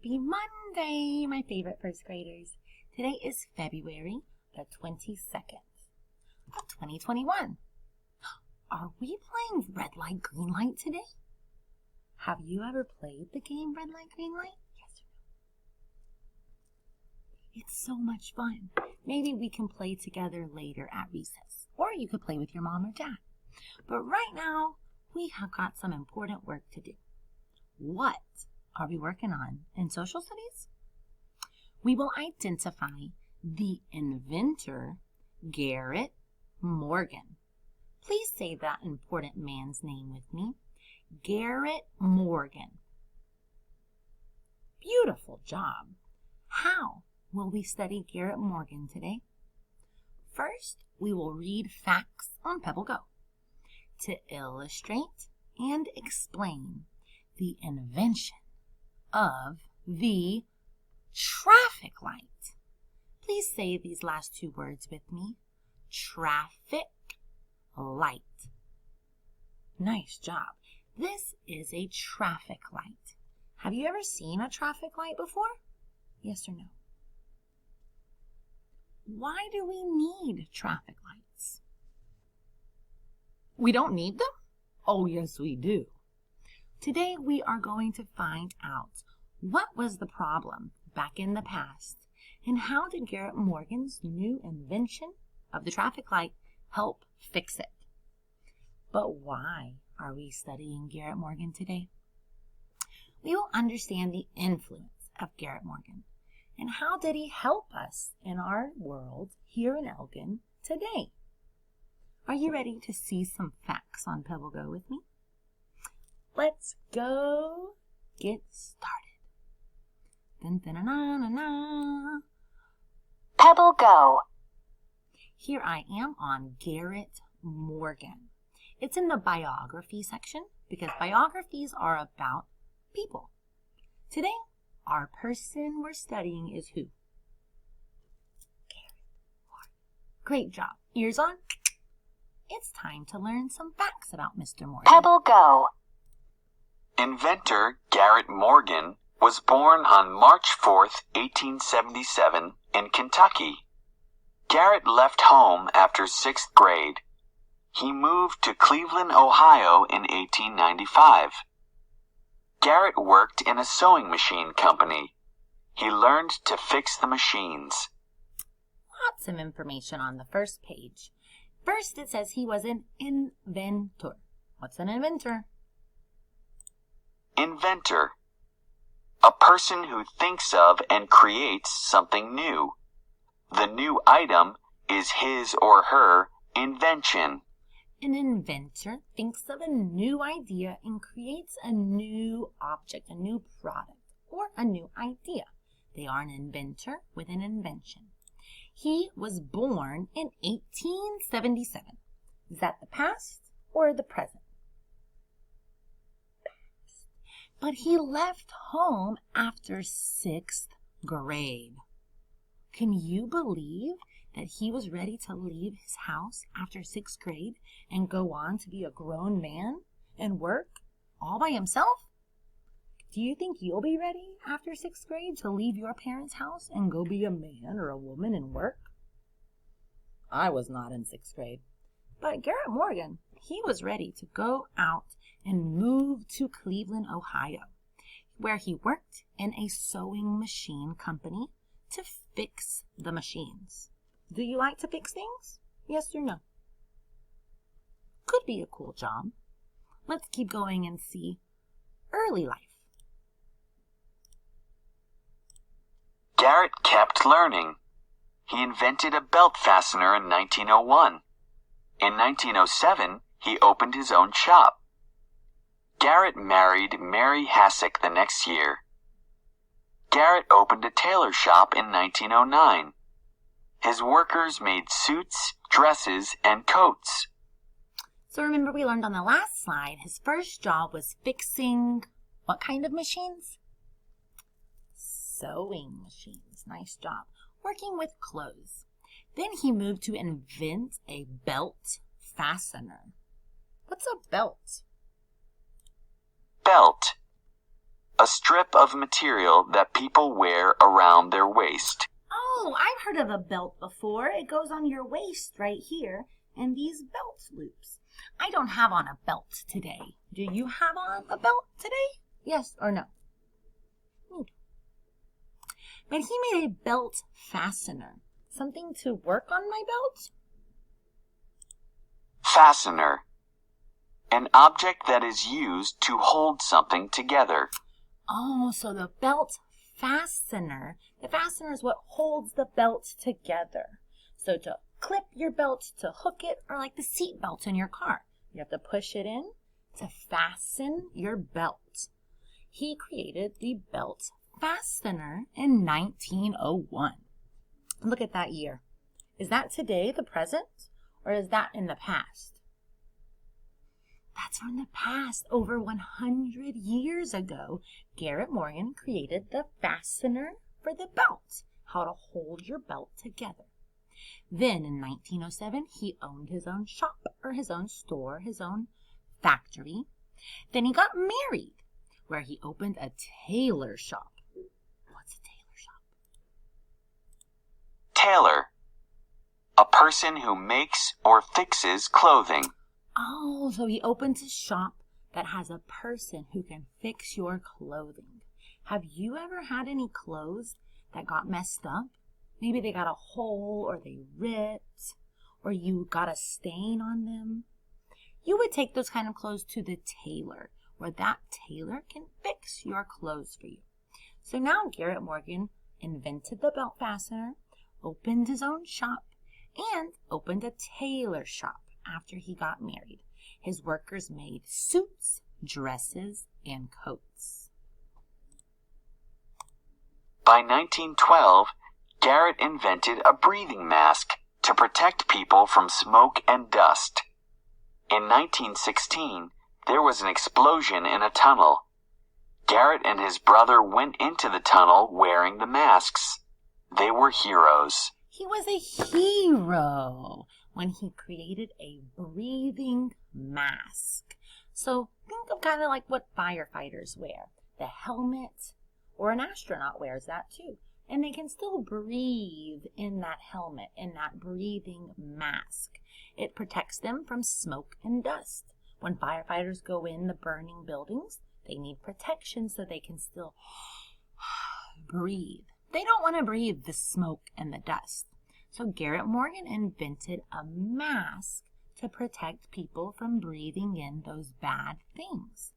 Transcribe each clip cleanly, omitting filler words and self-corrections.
Happy Monday, my favorite first graders. Today is February the 22nd of 2021. Are we playing red light, green light today? Have you ever played the game red light, green light? Yes or no? It's so much fun. Maybe we can play together later at recess, or you could play with your mom or dad. But right now, we have got some important work to do. What are we working on in social studies? We will identify the inventor, Garret Morgan. Please say that important man's name with me. Garret Morgan. Beautiful job. How will we study Garret Morgan today? First, we will read facts on Pebble Go to illustrate and explain the invention of the traffic light. Please say these last two words with me. Traffic light. Nice job. This is a traffic light. Have you ever seen a traffic light before? Yes or no? Why do we need traffic lights? We don't need them? Oh, yes, we do. Today, we are going to find out what was the problem back in the past and how did Garret Morgan's new invention of the traffic light help fix it. But why are we studying Garret Morgan today? We will understand the influence of Garret Morgan and how did he help us in our world here in Elgin today. Are you ready to see some facts on Pebble Go with me? Let's go get started. Dun, dun, dun, dun, dun, dun. Pebble Go. Here I am on Garret Morgan. It's in the biography section because biographies are about people. Today, our person we're studying is who? Garret Morgan. Great job. Ears on? It's time to learn some facts about Mr. Morgan. Pebble Go. Inventor Garret Morgan was born on March 4th, 1877 in Kentucky. Garret left home after 6th grade. He moved to Cleveland, Ohio in 1895. Garret worked in a sewing machine company. He learned to fix the machines. Lots of information on the first page. First, it says he was an inventor. What's an inventor? Inventor. A person who thinks of and creates something new. The new item is his or her invention. An inventor thinks of a new idea and creates a new object, a new product, or a new idea. They are an inventor with an invention. He was born in 1877. Is that the past or the present? But he left home after 6th grade. Can you believe that he was ready to leave his house after 6th grade and go on to be a grown man and work all by himself? Do you think you'll be ready after 6th grade to leave your parents' house and go be a man or a woman and work? I was not in 6th grade. But Garret Morgan, he was ready to go out and move to Cleveland, Ohio, where he worked in a sewing machine company to fix the machines. Do you like to fix things? Yes or no? Could be a cool job. Let's keep going and see early life. Garret kept learning. He invented a belt fastener in 1901. In 1907, he opened his own shop. Garret married Mary Hasek the next year. Garret opened a tailor shop in 1909. His workers made suits, dresses, and coats. So remember we learned on the last slide, his first job was fixing what kind of machines? Sewing machines. Nice job. Working with clothes. Then he moved to invent a belt fastener. What's a belt? Belt. A strip of material that people wear around their waist. Oh, I've heard of a belt before. It goes on your waist right here, and these belt loops. I don't have on a belt today. Do you have on a belt today? Yes or no? But he made a belt fastener. Something to work on my belt? Fastener. An object that is used to hold something together. Oh, so the belt fastener. The fastener is what holds the belt together. So to clip your belt, to hook it, or like the seat belt in your car, you have to push it in to fasten your belt. He created the belt fastener in 1901. Look at that year. Is that today, the present, or is that in the past? That's from the past. Over 100 years ago, Garret Morgan created the fastener for the belt, how to hold your belt together. Then in 1907, he owned his own shop, or his own store, his own factory. Then he got married, where he opened a tailor shop. What's a tailor shop? Tailor. A person who makes or fixes clothing. Oh, so he opens a shop that has a person who can fix your clothing. Have you ever had any clothes that got messed up? Maybe they got a hole, or they ripped, or you got a stain on them. You would take those kind of clothes to the tailor, where that tailor can fix your clothes for you. So now Garret Morgan invented the belt fastener, opened his own shop, and opened a tailor shop after he got married. His workers made suits, dresses, and coats. By 1912, Garret invented a breathing mask to protect people from smoke and dust. In 1916, there was an explosion in a tunnel. Garret and his brother went into the tunnel wearing the masks. They were heroes. He was a hero when he created a breathing mask. So think of kind of like what firefighters wear. The helmet, or an astronaut wears that too. And they can still breathe in that helmet, in that breathing mask. It protects them from smoke and dust. When firefighters go in the burning buildings, they need protection so they can still breathe. They don't want to breathe the smoke and the dust. So Garret Morgan invented a mask to protect people from breathing in those bad things.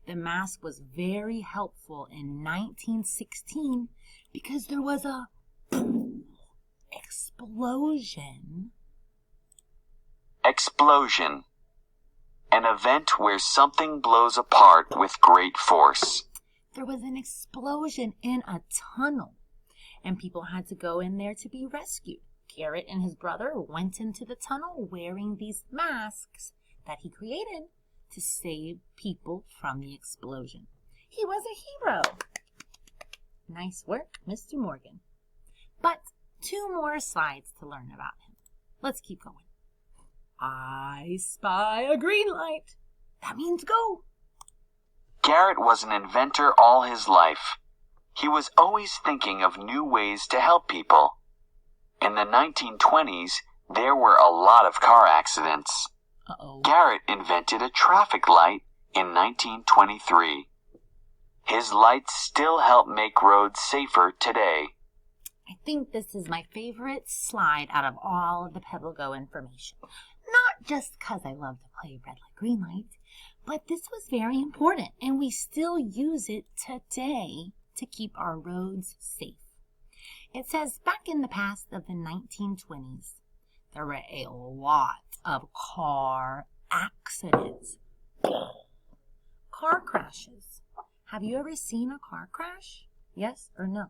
The mask was very helpful in 1916 because there was a explosion. Explosion. An event where something blows apart with great force. There was an explosion in a tunnel, and people had to go in there to be rescued. Garret and his brother went into the tunnel wearing these masks that he created to save people from the explosion. He was a hero. Nice work, Mr. Morgan. But 2 more slides to learn about him. Let's keep going. I spy a green light. That means go. Garret was an inventor all his life. He was always thinking of new ways to help people. In the 1920s, there were a lot of car accidents. Garret invented a traffic light in 1923. His lights still help make roads safer today. I think this is my favorite slide out of all of the Pebble Go information. Not just because I love to play red light, green light, but this was very important, and we still use it today to keep our roads safe. It says back in the past of the 1920s, there were a lot of car accidents. Car crashes. Have you ever seen a car crash? Yes or no?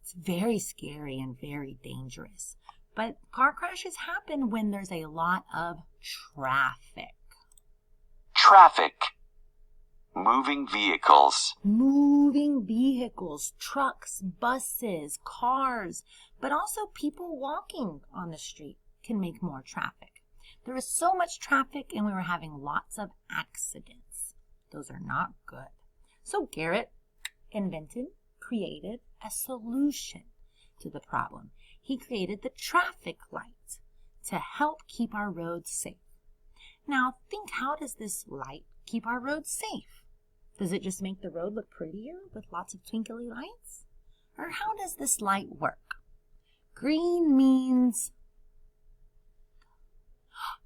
It's very scary and very dangerous. But car crashes happen when there's a lot of traffic. Traffic. Moving vehicles. Moving vehicles, trucks, buses, cars, but also people walking on the street can make more traffic. There is so much traffic and we were having lots of accidents. Those are not good. So Garret created a solution to the problem. He created the traffic light to help keep our roads safe. Now think, how does this light keep our roads safe? Does it just make the road look prettier with lots of twinkly lights? Or how does this light work? Green means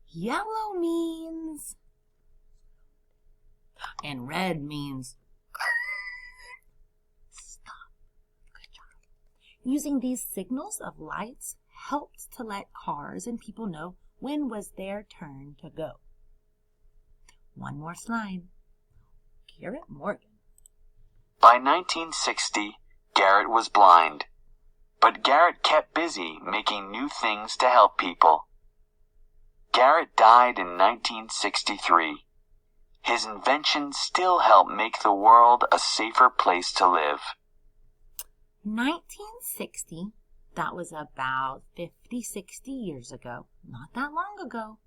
yellow means, and red means stop. Good job. Using these signals of lights helped to let cars and people know when was their turn to go. One more slide. Garret Morgan. By 1960, Garret was blind. But Garret kept busy making new things to help people. Garret died in 1963. His inventions still help make the world a safer place to live. 1960, that was about 50, 60 years ago. Not that long ago.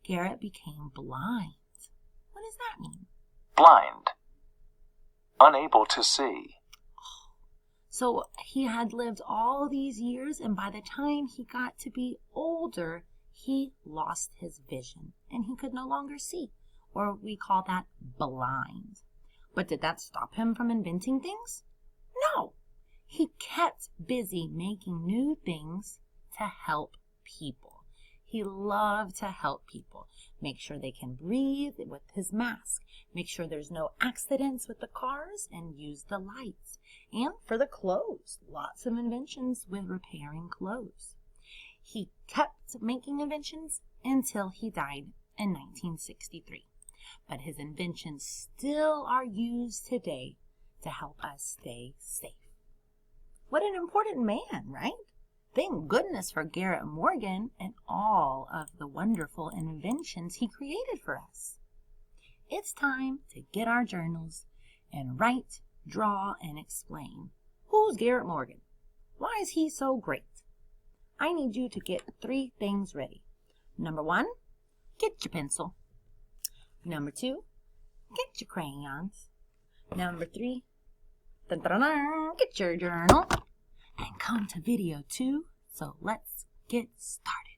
Garret became blind. What does that mean? Blind. Unable to see. So he had lived all these years, and by the time he got to be older, he lost his vision, and he could no longer see, or we call that blind. But did that stop him from inventing things? No. He kept busy making new things to help people. He loved to help people. Make sure they can breathe with his mask. Make sure there's no accidents with the cars, and use the lights. And for the clothes, lots of inventions with repairing clothes. He kept making inventions until he died in 1963. But his inventions still are used today to help us stay safe. What an important man, right? Thank goodness for Garret Morgan and all of the wonderful inventions he created for us. It's time to get our journals and write, draw, and explain. Who's Garret Morgan? Why is he so great? I need you to get 3 things ready. Number 1, get your pencil. Number 2, get your crayons. Number 3, get your journal. And come to video 2, so let's get started.